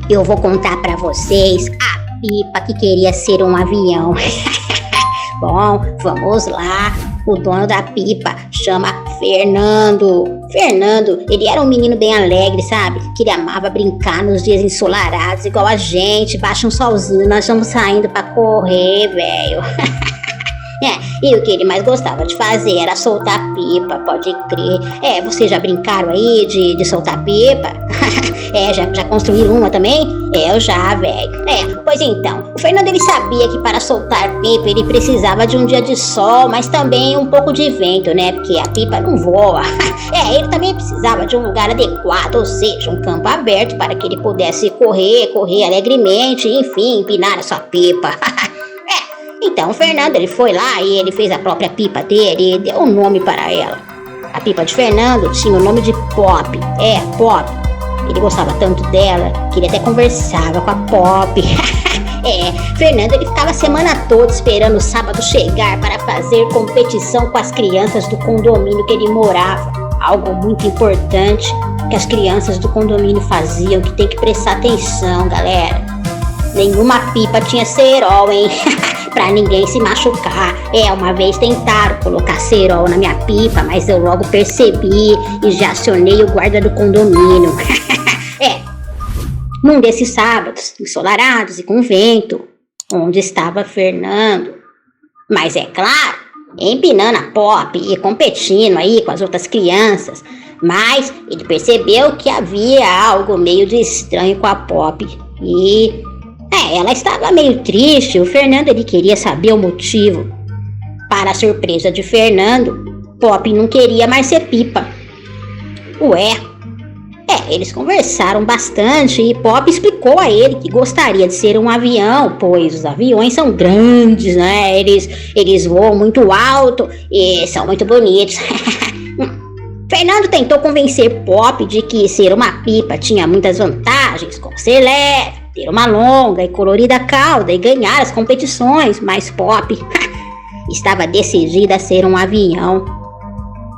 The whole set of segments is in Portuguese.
eu vou contar pra vocês a pipa que queria ser um avião. Bom, vamos lá. O dono da pipa chama Fernando. Fernando, ele era um menino bem alegre, sabe? Que ele amava brincar nos dias ensolarados, igual a gente. Baixa um solzinho, nós vamos saindo pra correr, velho. E o que ele mais gostava de fazer era soltar pipa, pode crer. Vocês já brincaram aí de soltar pipa? Já construíram uma também? Eu já, velho. Pois então, o Fernando ele sabia que para soltar pipa ele precisava de um dia de sol, mas também um pouco de vento, né? Porque a pipa não voa. Ele também precisava de um lugar adequado, ou seja, um campo aberto para que ele pudesse correr alegremente, enfim, empinar a sua pipa. Então o Fernando ele foi lá e ele fez a própria pipa dele e deu um nome para ela. A pipa de Fernando tinha o nome de Pop. Pop. Ele gostava tanto dela que ele até conversava com a Pop. Fernando ele ficava a semana toda esperando o sábado chegar para fazer competição com as crianças do condomínio que ele morava. Algo muito importante que as crianças do condomínio faziam, que tem que prestar atenção, galera. Nenhuma pipa tinha cerol, hein? Pra ninguém se machucar. Uma vez tentaram colocar cerol na minha pipa, mas eu logo percebi e já acionei o guarda do condomínio. Num desses sábados, ensolarados e com vento, onde estava Fernando. Mas é claro, empinando a Pop e competindo aí com as outras crianças. Mas ele percebeu que havia algo meio de estranho com a Pop. E ela estava meio triste. O Fernando ele queria saber o motivo. Para a surpresa de Fernando, Pop não queria mais ser pipa. Eles conversaram bastante e Pop explicou a ele que gostaria de ser um avião, pois os aviões são grandes, né? Eles voam muito alto e são muito bonitos. Fernando tentou convencer Pop de que ser uma pipa tinha muitas vantagens, como ser leve, ter uma longa e colorida cauda e ganhar as competições, mas Pop estava decidida a ser um avião.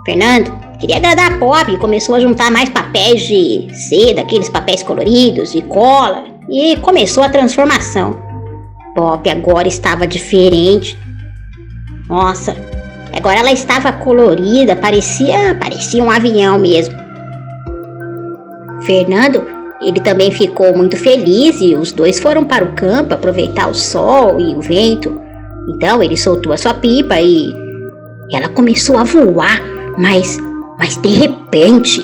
Fernando queria agradar a Pop e começou a juntar mais papéis de seda, aqueles papéis coloridos, de cola, e começou a transformação. Pop agora estava diferente. Nossa, agora ela estava colorida, parecia um avião mesmo. Fernando, ele também ficou muito feliz e os dois foram para o campo aproveitar o sol e o vento. Então ele soltou a sua pipa e ela começou a voar, mas de repente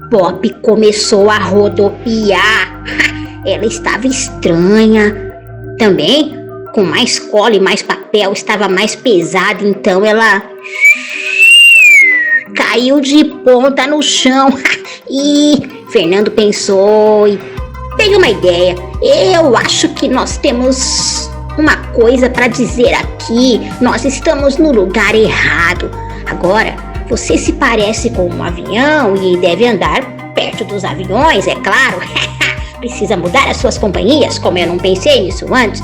Pop começou a rodopiar. Ela estava estranha. Também, com mais cola e mais papel, estava mais pesada, então ela caiu de ponta no chão. E Fernando pensou e teve uma ideia. Eu acho que nós temos uma coisa para dizer aqui. Nós estamos no lugar errado. Agora, você se parece com um avião e deve andar perto dos aviões, é claro. Precisa mudar as suas companhias, como eu não pensei nisso antes.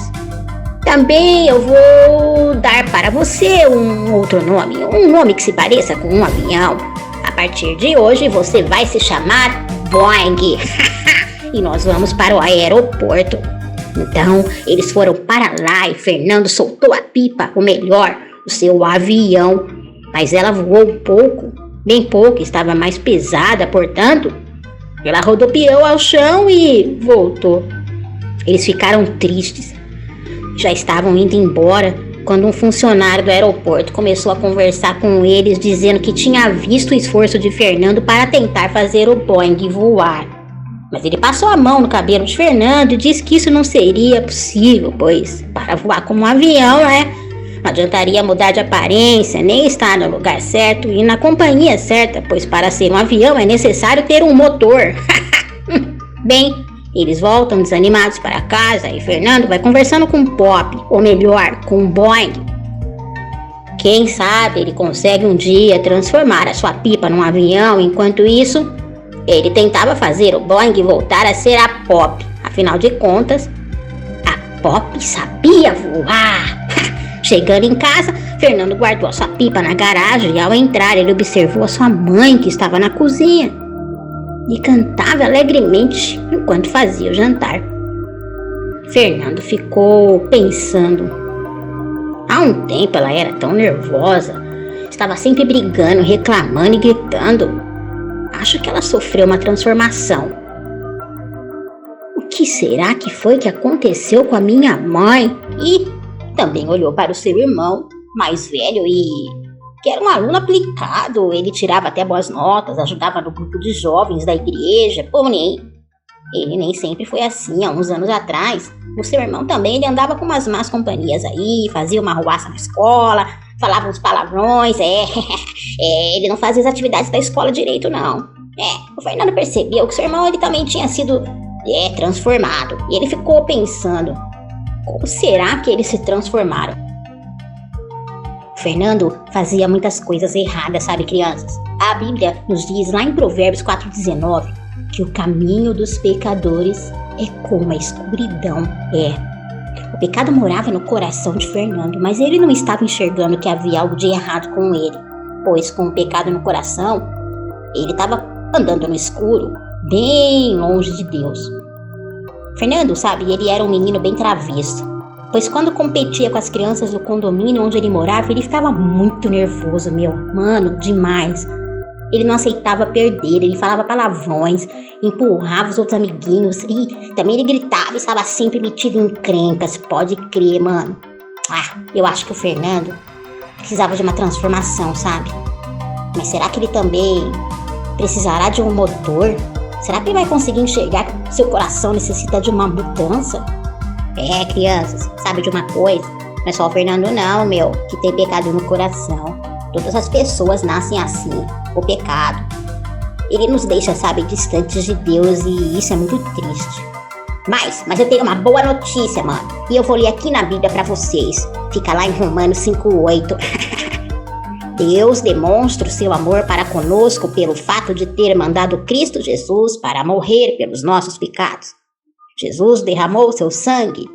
Também eu vou dar para você um outro nome, um nome que se pareça com um avião. A partir de hoje você vai se chamar Boeing. E nós vamos para o aeroporto. Então eles foram para lá e Fernando soltou a pipa, ou melhor, o seu avião. Mas ela voou pouco, bem pouco, estava mais pesada, portanto, ela rodopiou ao chão e voltou. Eles ficaram tristes. Já estavam indo embora quando um funcionário do aeroporto começou a conversar com eles, dizendo que tinha visto o esforço de Fernando para tentar fazer o Boeing voar. Mas ele passou a mão no cabelo de Fernando e disse que isso não seria possível, pois para voar como um avião, né? Não adiantaria mudar de aparência, nem estar no lugar certo e na companhia certa, pois para ser um avião é necessário ter um motor. Bem, eles voltam desanimados para casa e Fernando vai conversando com Pop, ou melhor, com Boeing. Quem sabe ele consegue um dia transformar a sua pipa num avião. Enquanto isso, ele tentava fazer o Boeing voltar a ser a Pop. Afinal de contas, a Pop sabia voar. Chegando em casa, Fernando guardou a sua pipa na garagem e ao entrar ele observou a sua mãe que estava na cozinha. e cantava alegremente enquanto fazia o jantar. Fernando ficou pensando. Há um tempo ela era tão nervosa, estava sempre brigando, reclamando e gritando. Acho que ela sofreu uma transformação. O que será que foi que aconteceu com a minha mãe? E também olhou para o seu irmão mais velho e que era um aluno aplicado. Ele tirava até boas notas, ajudava no grupo de jovens da igreja, porém ele nem sempre foi assim. Há uns anos atrás, o seu irmão também ele andava com umas más companhias aí, fazia uma arruaça na escola, falava uns palavrões, ele não fazia as atividades da escola direito, não. O Fernando percebeu que seu irmão ele também tinha sido transformado, e ele ficou pensando, como será que eles se transformaram? O Fernando fazia muitas coisas erradas, sabe, crianças? A Bíblia nos diz lá em Provérbios 4,19 que o caminho dos pecadores é como a escuridão. O pecado morava no coração de Fernando, mas ele não estava enxergando que havia algo de errado com ele, pois com o pecado no coração, ele estava andando no escuro, bem longe de Deus. Fernando, sabe, ele era um menino bem travesso, pois quando competia com as crianças do condomínio onde ele morava, ele ficava muito nervoso, mano, demais. Ele não aceitava perder, ele falava palavrões, empurrava os outros amiguinhos e também ele gritava e estava sempre metido em encrencas, pode crer, mano. Eu acho que o Fernando precisava de uma transformação, sabe? Mas será que ele também precisará de um motor? Será que ele vai conseguir enxergar que seu coração necessita de uma mudança? Crianças, sabe de uma coisa? Não é só o Fernando não, que tem pecado no coração. Todas as pessoas nascem assim, o pecado. Ele nos deixa, sabe, distantes de Deus e isso é muito triste. Mas eu tenho uma boa notícia, mano. E eu vou ler aqui na Bíblia pra vocês. Fica lá em Romanos 5,8. Deus demonstra o seu amor para conosco pelo fato de ter mandado Cristo Jesus para morrer pelos nossos pecados. Jesus derramou seu sangue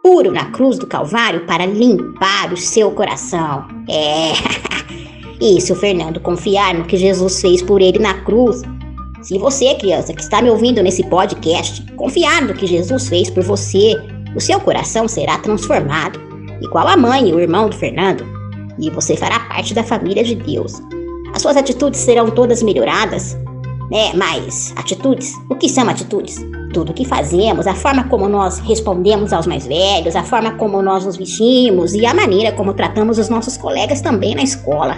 puro na cruz do Calvário para limpar o seu coração. E se o Fernando confiar no que Jesus fez por ele na cruz, se você, criança, que está me ouvindo nesse podcast, confiar no que Jesus fez por você, o seu coração será transformado, igual a mãe e o irmão do Fernando, e você fará parte da família de Deus. As suas atitudes serão todas melhoradas, mas atitudes? O que são atitudes? Tudo o que fazemos, a forma como nós respondemos aos mais velhos, a forma como nós nos vestimos e a maneira como tratamos os nossos colegas também na escola.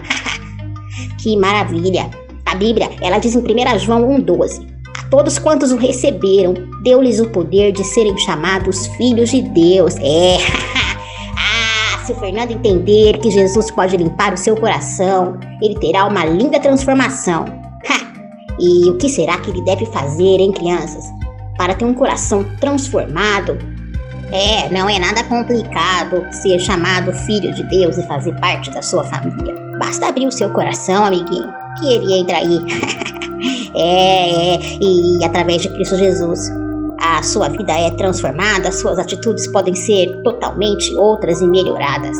Que maravilha! A Bíblia, ela diz em 1 João 1,12: a todos quantos o receberam, deu-lhes o poder de serem chamados filhos de Deus. Se o Fernando entender que Jesus pode limpar o seu coração, ele terá uma linda transformação. E o que será que ele deve fazer, hein, crianças? Para ter um coração transformado? Não é nada complicado ser chamado filho de Deus e fazer parte da sua família. Basta abrir o seu coração, amiguinho, que ele entra aí. E através de Cristo Jesus, a sua vida é transformada, as suas atitudes podem ser totalmente outras e melhoradas.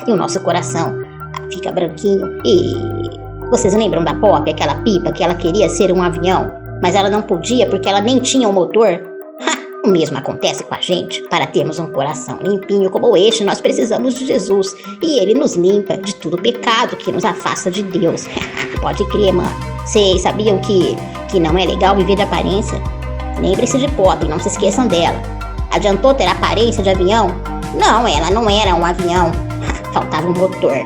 E o nosso coração fica branquinho. E vocês lembram da Pop, aquela pipa que ela queria ser um avião, mas ela não podia porque ela nem tinha um motor? O mesmo acontece com a gente. Para termos um coração limpinho como este, nós precisamos de Jesus. E ele nos limpa de todo pecado que nos afasta de Deus. Pode crer, mano. Vocês sabiam que não é legal viver de aparência? Lembre-se de Pop, não se esqueçam dela. Adiantou ter aparência de avião? Não, ela não era um avião. Faltava um motor.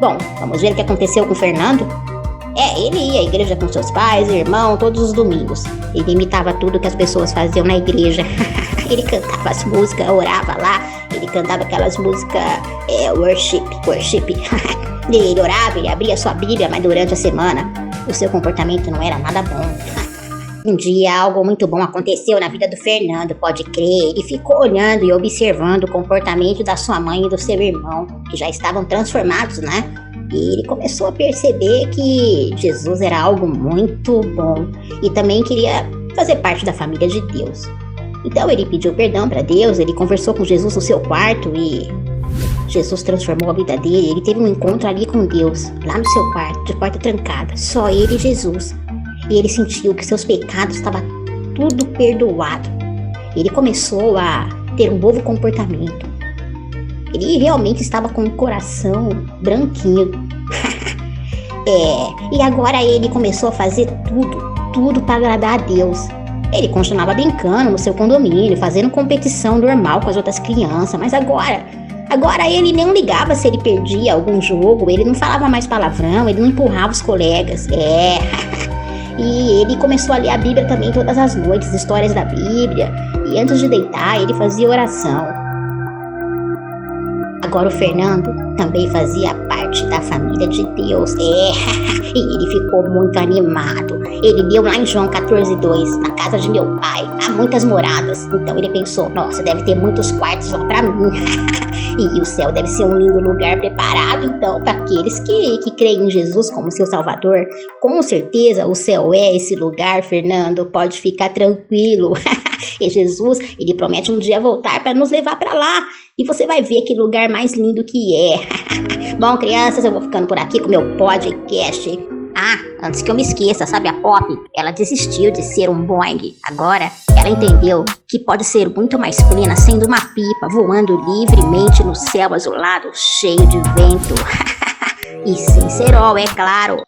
Bom, vamos ver o que aconteceu com o Fernando? Ele ia à igreja com seus pais e irmão todos os domingos. Ele imitava tudo que as pessoas faziam na igreja. Ele cantava as músicas, orava lá. Ele cantava aquelas músicas worship. Ele orava, ele abria sua Bíblia, mas durante a semana o seu comportamento não era nada bom. Um dia algo muito bom aconteceu na vida do Fernando, pode crer. Ele ficou olhando e observando o comportamento da sua mãe e do seu irmão, que já estavam transformados, né? E ele começou a perceber que Jesus era algo muito bom e também queria fazer parte da família de Deus. Então ele pediu perdão para Deus, ele conversou com Jesus no seu quarto e Jesus transformou a vida dele. Ele teve um encontro ali com Deus, lá no seu quarto, de porta trancada, só ele e Jesus. e ele sentiu que seus pecados estavam tudo perdoado. Ele começou a ter um novo comportamento. Ele realmente estava com o coração branquinho. E agora ele começou a fazer tudo para agradar a Deus. Ele continuava brincando no seu condomínio, fazendo competição normal com as outras crianças, mas agora ele não ligava se ele perdia algum jogo, ele não falava mais palavrão, ele não empurrava os colegas. E ele começou a ler a Bíblia também todas as noites, histórias da Bíblia, e antes de deitar ele fazia oração. Agora o Fernando também fazia parte da família de Deus. E ele ficou muito animado. Ele leu lá em João 14:2, na casa de meu pai há muitas moradas. Então ele pensou, nossa, deve ter muitos quartos só pra mim. E o céu deve ser um lindo lugar preparado, então, para aqueles que creem em Jesus como seu Salvador. Com certeza o céu é esse lugar, Fernando, pode ficar tranquilo. E Jesus, ele promete um dia voltar para nos levar para lá. E você vai ver que lugar mais lindo que é. Bom, crianças, eu vou ficando por aqui com meu podcast. Antes que eu me esqueça, sabe a Pop? Ela desistiu de ser um Boeing. Agora, ela entendeu que pode ser muito mais plena sendo uma pipa, voando livremente no céu azulado, cheio de vento. E sem cerol, é claro.